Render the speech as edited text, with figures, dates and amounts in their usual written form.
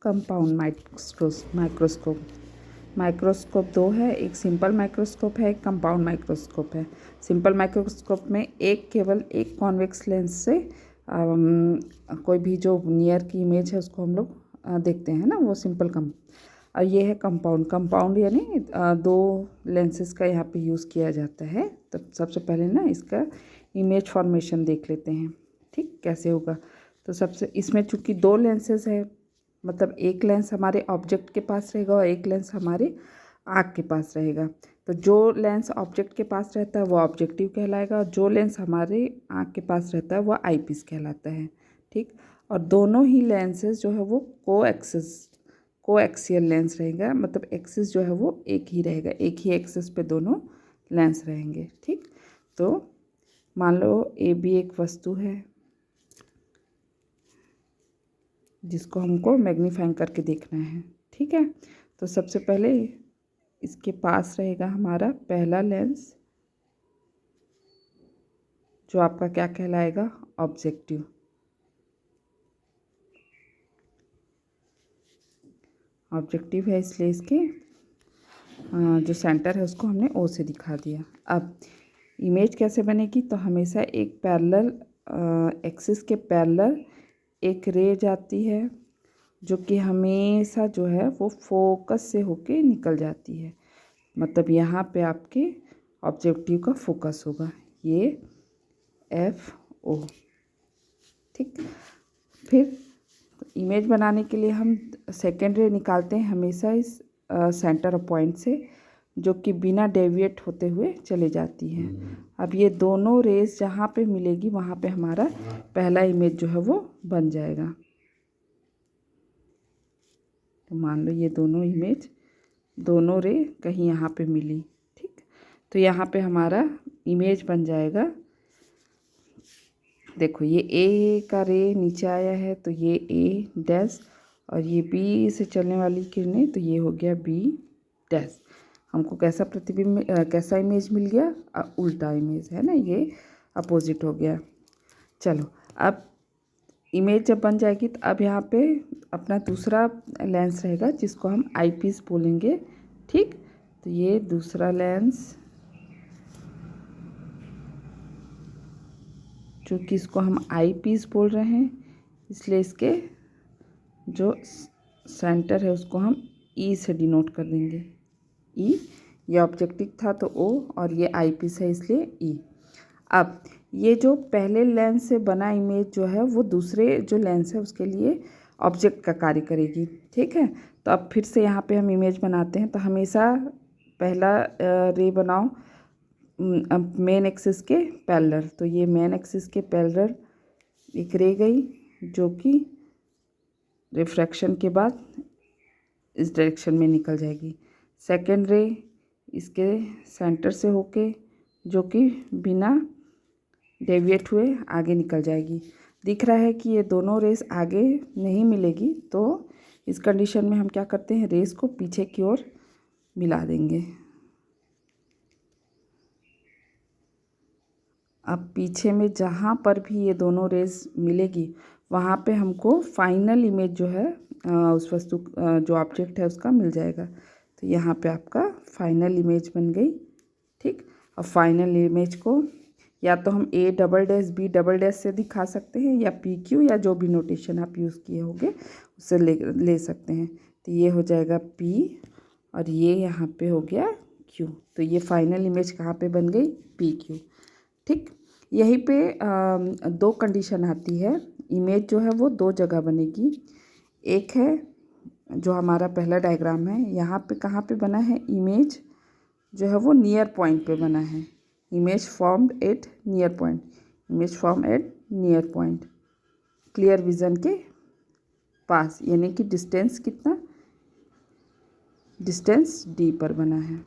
Compound microscope. Microscope दो है, एक सिंपल माइक्रोस्कोप है, एक कंपाउंड माइक्रोस्कोप है। सिंपल माइक्रोस्कोप में केवल एक कॉन्वेक्स लेंस से कोई भी जो नियर की इमेज है उसको हम लोग देखते हैं ना, वो सिंपल और ये है कंपाउंड यानी दो लेंसेज का यहाँ पे यूज़ किया जाता है। तो सबसे पहले ना इसका इमेज फॉर्मेशन देख लेते हैं, ठीक कैसे होगा। तो सबसे इसमें चूँकि दो लेंसेज है, मतलब एक लेंस हमारे ऑब्जेक्ट के पास रहेगा और एक लेंस हमारे आँख के पास रहेगा। तो जो लेंस ऑब्जेक्ट के पास रहता है वो ऑब्जेक्टिव कहलाएगा और जो लेंस हमारे आँख के पास रहता है वो आईपीस कहलाता है, ठीक। और दोनों ही लेंसेज जो है वो कोएक्सियल लेंस रहेगा, मतलब एक्सिस जो है वो एक ही रहेगा, एक ही एक्सिस पे दोनों लेंस रहेंगे, ठीक। तो मान लो ए भी एक वस्तु है जिसको हमको मैग्नीफाइंग करके देखना है, ठीक है। तो सबसे पहले इसके पास रहेगा हमारा पहला लेंस जो आपका क्या कहलाएगा, ऑब्जेक्टिव। ऑब्जेक्टिव है इसलिए इसके जो सेंटर है उसको हमने ओ से दिखा दिया। अब इमेज कैसे बनेगी, तो हमेशा एक पैरेलल एक्सिस के पैरेलल एक रे जाती है जो कि हमेशा जो है वो फोकस से होके निकल जाती है, मतलब यहाँ पे आपके ऑब्जेक्टिव का फोकस होगा, ये FO, ठीक। फिर इमेज बनाने के लिए हम सेकेंड रे निकालते हैं हमेशा इस सेंटर पॉइंट से, जो कि बिना डेविएट होते हुए चले जाती है। अब ये दोनों रेस जहाँ पे मिलेगी वहाँ पे हमारा पहला इमेज जो है वो बन जाएगा। तो मान लो ये दोनों रे कहीं यहाँ पे मिली, ठीक। तो यहाँ पे हमारा इमेज बन जाएगा। देखो ये ए का रे नीचे आया है तो ये A डैश, और ये B से चलने वाली किरणें तो ये हो गया B डैश। हमको कैसा प्रतिबिंब कैसा इमेज मिल गया, उल्टा इमेज है ना, ये अपोजिट हो गया। चलो अब इमेज जब बन जाएगी तो अब यहाँ पे अपना दूसरा लेंस रहेगा जिसको हम आईपीस बोलेंगे, ठीक। तो ये दूसरा लेंस चूँकि इसको हम आईपीस बोल रहे हैं इसलिए इसके जो सेंटर है उसको हम ई से डिनोट कर देंगे, ई। ये ऑब्जेक्टिव था तो ओ, और ये आईपीस है इसलिए ई। अब ये जो पहले लेंस से बना इमेज जो है वो दूसरे जो लेंस है उसके लिए ऑब्जेक्ट का कार्य करेगी, ठीक है। तो अब फिर से यहाँ पे हम इमेज बनाते हैं। तो हमेशा पहला रे बनाओ मेन एक्सिस के पैरेलल। तो ये मेन एक्सिस के पैरेलल एक रे गई जो कि रिफ्रैक्शन के बाद इस डायरेक्शन में निकल जाएगी। सेकेंड रे इसके सेंटर से होके जो कि बिना डेविएट हुए आगे निकल जाएगी। दिख रहा है कि ये दोनों रेस आगे नहीं मिलेगी, तो इस कंडीशन में हम क्या करते हैं, रेस को पीछे की ओर मिला देंगे। अब पीछे में जहाँ पर भी ये दोनों रेस मिलेगी वहाँ पे हमको फाइनल इमेज जो है उस वस्तु जो ऑब्जेक्ट है उसका मिल जाएगा। तो यहाँ पे आपका फाइनल इमेज बन गई, ठीक। अब फाइनल इमेज को या तो हम A double dash B double dash से दिखा सकते हैं या PQ या जो भी नोटेशन आप यूज़ किए होंगे उससे ले सकते हैं। तो ये हो जाएगा P और ये यहाँ पे हो गया Q। तो ये फाइनल इमेज कहाँ पे बन गई, PQ, ठीक। यहीं पे दो कंडीशन आती है, इमेज जो है वो दो जगह बनेगी। एक है जो हमारा पहला डायग्राम है, यहाँ पे कहाँ पे बना है, इमेज जो है वो नियर पॉइंट पे बना है, image formed at near point, image form at near point, clear vision के पास, यानी कि डिस्टेंस कितना, डिस्टेंस D पर बना है।